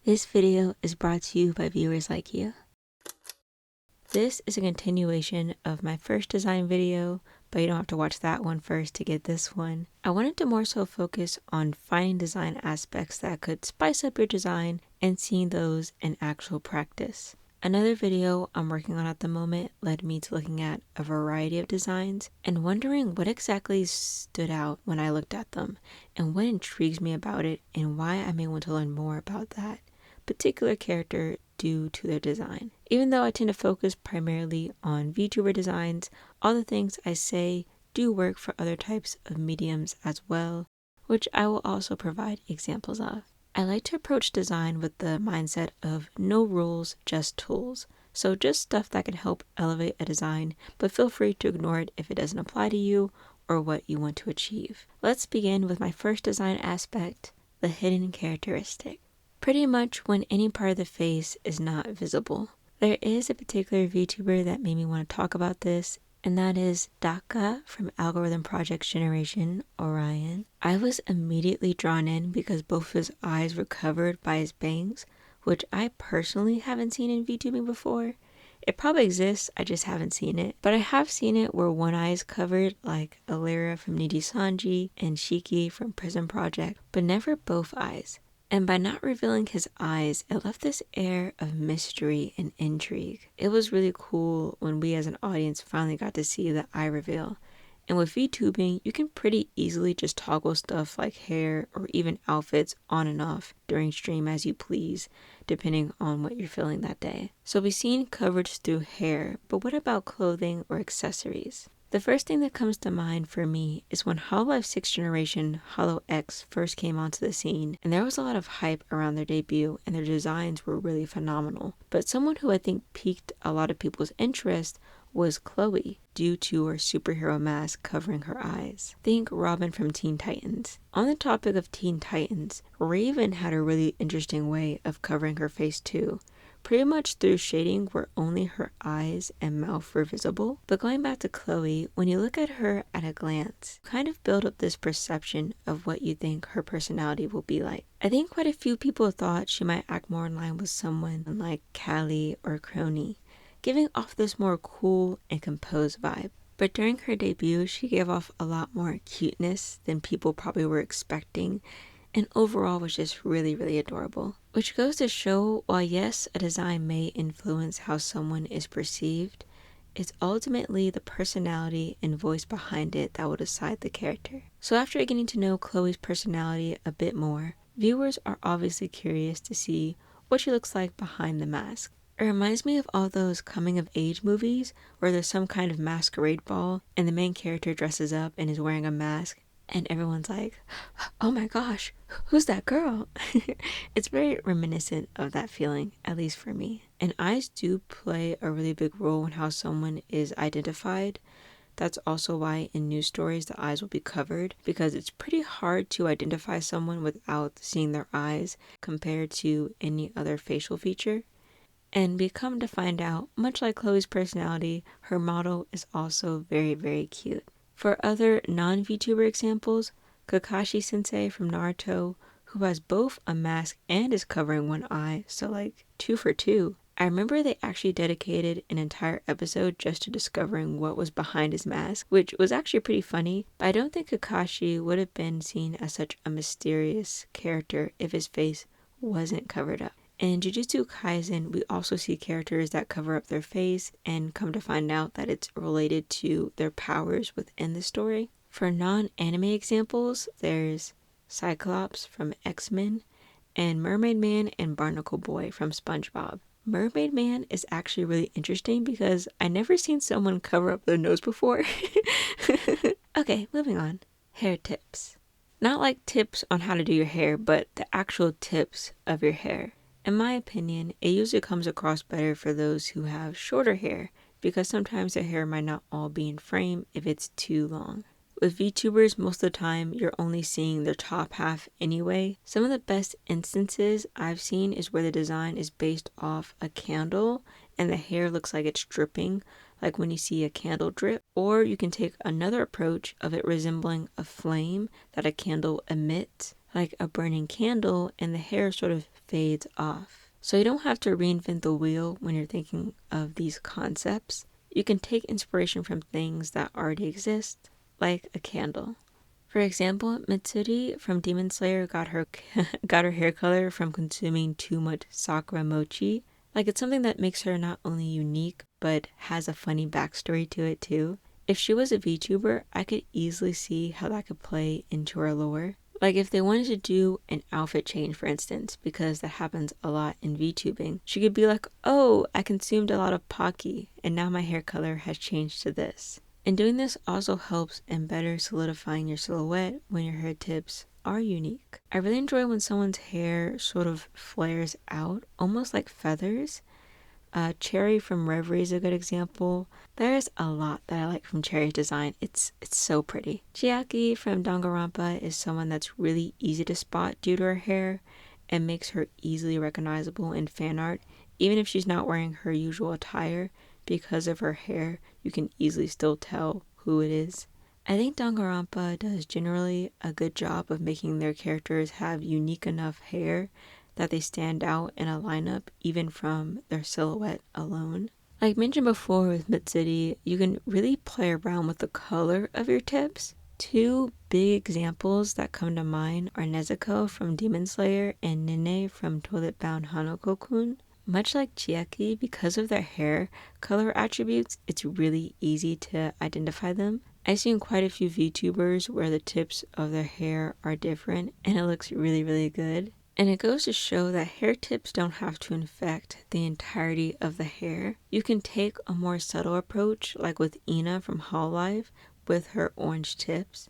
This video is brought to you by viewers like you. This is a continuation of my first design video, but you don't have to watch that one first to get this one. I wanted to more so focus on finding design aspects that could spice up your design and seeing those in actual practice. Another video I'm working on at the moment led me to looking at a variety of designs and wondering what exactly stood out when I looked at them and what intrigues me about it and why I may want to learn more about that particular character due to their design. Even though I tend to focus primarily on VTuber designs, all the things I say do work for other types of mediums as well, which I will also provide examples of. I like to approach design with the mindset of no rules, just tools. So just stuff that can help elevate a design, but feel free to ignore it if it doesn't apply to you or what you want to achieve. Let's begin with my first design aspect, the hidden characteristic. Pretty much when any part of the face is not visible. There is a particular VTuber that made me want to talk about this, and that is Daka from Algorithm Project's Generation, Orion. I was immediately drawn in because both of his eyes were covered by his bangs, which I personally haven't seen in VTubing before. It probably exists, I just haven't seen it. But I have seen it where one eye is covered, like Alira from Niji Sanji and Shiki from Prison Project, but never both eyes. And by not revealing his eyes, it left this air of mystery and intrigue. It was really cool when we as an audience finally got to see the eye reveal. And with VTubing, you can pretty easily just toggle stuff like hair or even outfits on and off during stream as you please, depending on what you're feeling that day. So we've seen coverage through hair, but what about clothing or accessories? The first thing that comes to mind for me is when Hololive 6th Generation Hollow X first came onto the scene, and there was a lot of hype around their debut and their designs were really phenomenal. But someone who I think piqued a lot of people's interest was Chloe, due to her superhero mask covering her eyes. Think Robin from Teen Titans. On the topic of Teen Titans, Raven had a really interesting way of covering her face too. Pretty much through shading where only her eyes and mouth were visible. But going back to Chloe, when you look at her at a glance, you kind of build up this perception of what you think her personality will be like. I think quite a few people thought she might act more in line with someone like Callie or Crony, giving off this more cool and composed vibe. But during her debut, she gave off a lot more cuteness than people probably were expecting, and overall was just really, really adorable. Which goes to show, while yes, a design may influence how someone is perceived, it's ultimately the personality and voice behind it that will decide the character. So after getting to know Chloe's personality a bit more, viewers are obviously curious to see what she looks like behind the mask. It reminds me of all those coming of age movies where there's some kind of masquerade ball and the main character dresses up and is wearing a mask and everyone's like, oh my gosh, who's that girl? It's very reminiscent of that feeling, at least for me. And eyes do play a really big role in how someone is identified. That's also why in news stories the eyes will be covered, because it's pretty hard to identify someone without seeing their eyes compared to any other facial feature. And we come to find out, much like Chloe's personality, her model is also very, very cute. For other non-VTuber examples, Kakashi Sensei from Naruto, who has both a mask and is covering one eye, so like 2 for 2. I remember they actually dedicated an entire episode just to discovering what was behind his mask, which was actually pretty funny, but I don't think Kakashi would have been seen as such a mysterious character if his face wasn't covered up. In Jujutsu Kaisen, we also see characters that cover up their face and come to find out that it's related to their powers within the story. For non-anime examples, there's Cyclops from X-Men and Mermaid Man and Barnacle Boy from SpongeBob. Mermaid Man is actually really interesting because I never seen someone cover up their nose before. Okay, moving on. Hair tips. Not like tips on how to do your hair, but the actual tips of your hair. In my opinion, it usually comes across better for those who have shorter hair because sometimes their hair might not all be in frame if it's too long. With VTubers, most of the time, you're only seeing their top half anyway. Some of the best instances I've seen is where the design is based off a candle and the hair looks like it's dripping, like when you see a candle drip. Or you can take another approach of it resembling a flame that a candle emits, like a burning candle, and the hair sort of fades off. So you don't have to reinvent the wheel when you're thinking of these concepts. You can take inspiration from things that already exist, like a candle. For example, Mitsuri from Demon Slayer got her hair color from consuming too much sakura mochi. Like, it's something that makes her not only unique, but has a funny backstory to it too. If she was a VTuber, I could easily see how that could play into her lore. Like, if they wanted to do an outfit change, for instance, because that happens a lot in VTubing, she could be like, oh, I consumed a lot of Pocky, and now my hair color has changed to this. And doing this also helps in better solidifying your silhouette when your hair tips are unique. I really enjoy when someone's hair sort of flares out, almost like feathers. Cherry from Reverie is a good example. There's a lot that I like from Cherry's design. It's so pretty. Chiaki from Danganronpa is someone that's really easy to spot due to her hair and makes her easily recognizable in fan art. Even if she's not wearing her usual attire, because of her hair, you can easily still tell who it is. I think Danganronpa does generally a good job of making their characters have unique enough hair that they stand out in a lineup even from their silhouette alone. Like mentioned before with Mitsuri, you can really play around with the color of your tips. Two big examples that come to mind are Nezuko from Demon Slayer and Nene from Toilet Bound Hanako-kun. Much like Chiaki, because of their hair color attributes, it's really easy to identify them. I've seen quite a few VTubers where the tips of their hair are different and it looks really, really good. And it goes to show that hair tips don't have to infect the entirety of the hair. You can take a more subtle approach, like with Ina from Hololive with her orange tips.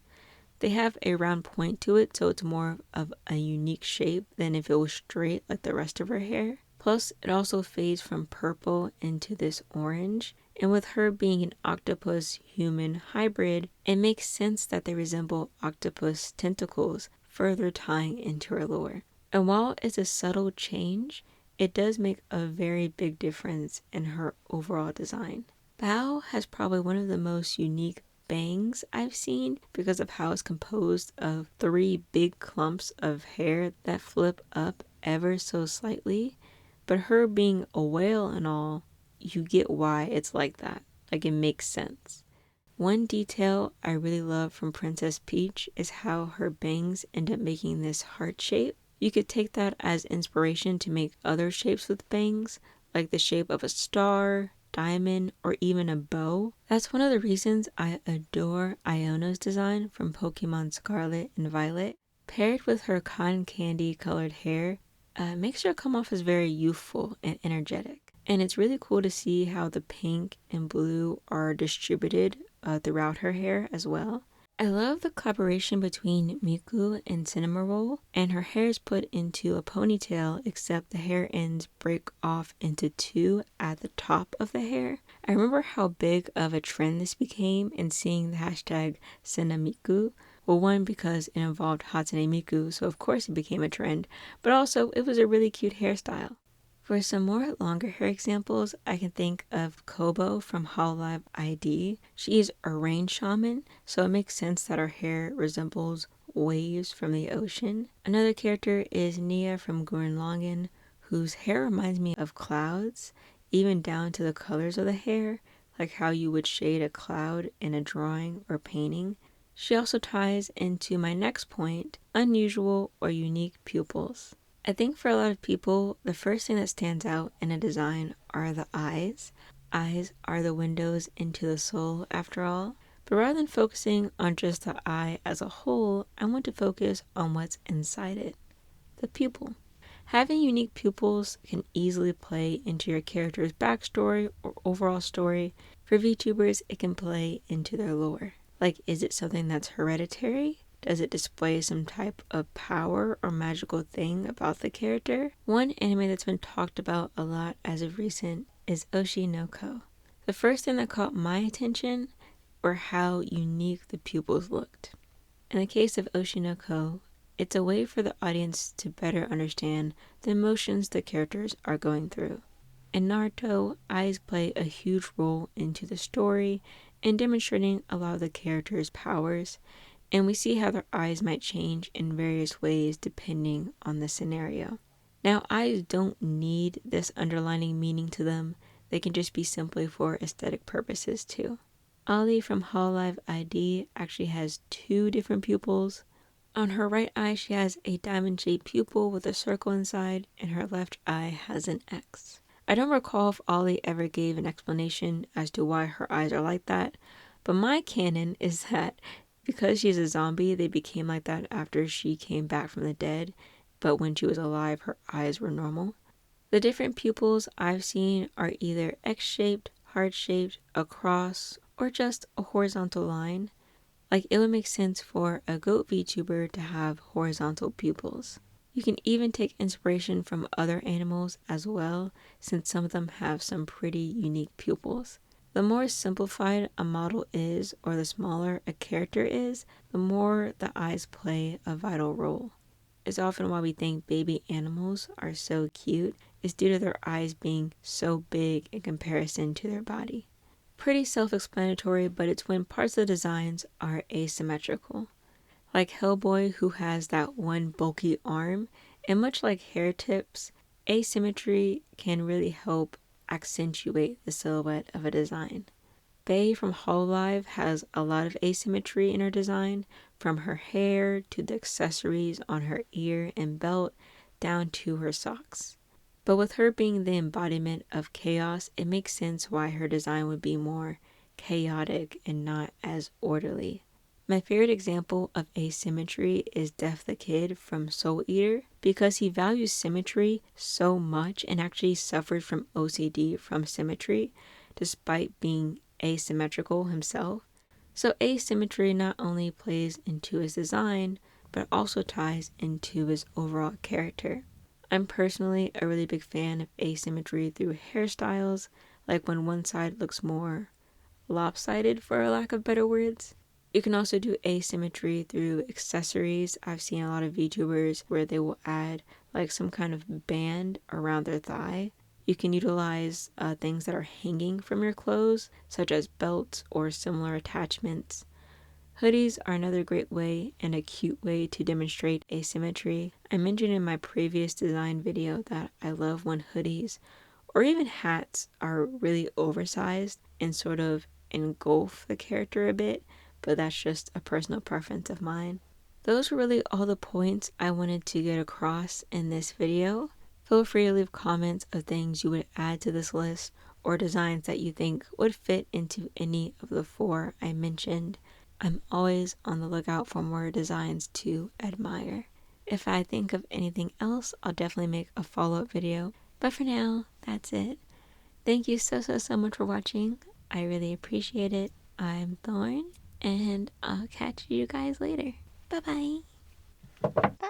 They have a round point to it, so it's more of a unique shape than if it was straight like the rest of her hair. Plus, it also fades from purple into this orange. And with her being an octopus-human hybrid, it makes sense that they resemble octopus tentacles, further tying into her lore. And while it's a subtle change, it does make a very big difference in her overall design. Bao has probably one of the most unique bangs I've seen because of how it's composed of 3 big clumps of hair that flip up ever so slightly. But her being a whale and all, you get why it's like that. Like, it makes sense. One detail I really love from Princess Peach is how her bangs end up making this heart shape. You could take that as inspiration to make other shapes with bangs, like the shape of a star, diamond, or even a bow. That's one of the reasons I adore Iona's design from Pokemon Scarlet and Violet. Paired with her cotton candy colored hair, makes her come off as very youthful and energetic. And it's really cool to see how the pink and blue are distributed throughout her hair as well. I love the collaboration between Miku and Cinema Roll, and her hair is put into a ponytail except the hair ends break off into 2 at the top of the hair. I remember how big of a trend this became and seeing the hashtag Senamiku. Well, one, because it involved Hatsune Miku, so of course it became a trend, but also it was a really cute hairstyle. For some more longer hair examples, I can think of Kobo from Hololive ID. She is a rain shaman, so it makes sense that her hair resembles waves from the ocean. Another character is Nia from Gurren Lagann, whose hair reminds me of clouds, even down to the colors of the hair, like how you would shade a cloud in a drawing or painting. She also ties into my next point, unusual or unique pupils. I think for a lot of people, the first thing that stands out in a design are the eyes. Eyes are the windows into the soul, after all. But rather than focusing on just the eye as a whole, I want to focus on what's inside it, the pupil. Having unique pupils can easily play into your character's backstory or overall story. For VTubers, it can play into their lore. Like, is it something that's hereditary? Does it display some type of power or magical thing about the character? One anime that's been talked about a lot as of recent is Oshi no Ko. The first thing that caught my attention were how unique the pupils looked. In the case of Oshi no Ko, it's a way for the audience to better understand the emotions the characters are going through. In Naruto, eyes play a huge role into the story and demonstrating a lot of the characters' powers, and we see how their eyes might change in various ways depending on the scenario. Now, eyes don't need this underlining meaning to them. They can just be simply for aesthetic purposes too. Ollie from Hololive ID actually has 2 different pupils. On her right eye, she has a diamond-shaped pupil with a circle inside, and her left eye has an X. I don't recall if Ollie ever gave an explanation as to why her eyes are like that, but my canon is that because she's a zombie, they became like that after she came back from the dead, but when she was alive, her eyes were normal. The different pupils I've seen are either X-shaped, heart-shaped, a cross, or just a horizontal line. Like, it would make sense for a goat VTuber to have horizontal pupils. You can even take inspiration from other animals as well, since some of them have some pretty unique pupils. The more simplified a model is, or the smaller a character is, the more the eyes play a vital role. It's often why we think baby animals are so cute, is due to their eyes being so big in comparison to their body. Pretty self-explanatory, but it's when parts of the designs are asymmetrical. Like Hellboy, who has that one bulky arm, and much like hair tips, asymmetry can really help accentuate the silhouette of a design. Bae from Hololive has a lot of asymmetry in her design, from her hair to the accessories on her ear and belt down to her socks. But with her being the embodiment of chaos, it makes sense why her design would be more chaotic and not as orderly. My favorite example of asymmetry is Def the Kid from Soul Eater, because he values symmetry so much and actually suffered from OCD from symmetry despite being asymmetrical himself. So asymmetry not only plays into his design, but also ties into his overall character. I'm personally a really big fan of asymmetry through hairstyles, like when one side looks more lopsided, for a lack of better words. You can also do asymmetry through accessories. I've seen a lot of VTubers where they will add like some kind of band around their thigh. You can utilize things that are hanging from your clothes, such as belts or similar attachments. Hoodies are another great way and a cute way to demonstrate asymmetry. I mentioned in my previous design video that I love when hoodies or even hats are really oversized and sort of engulf the character a bit, but that's just a personal preference of mine. Those were really all the points I wanted to get across in this video. Feel free to leave comments of things you would add to this list or designs that you think would fit into any of the 4 I mentioned. I'm always on the lookout for more designs to admire. If I think of anything else, I'll definitely make a follow-up video. But for now, that's it. Thank you so much for watching. I really appreciate it. I'm Thorn, and I'll catch you guys later. Bye-bye. Bye.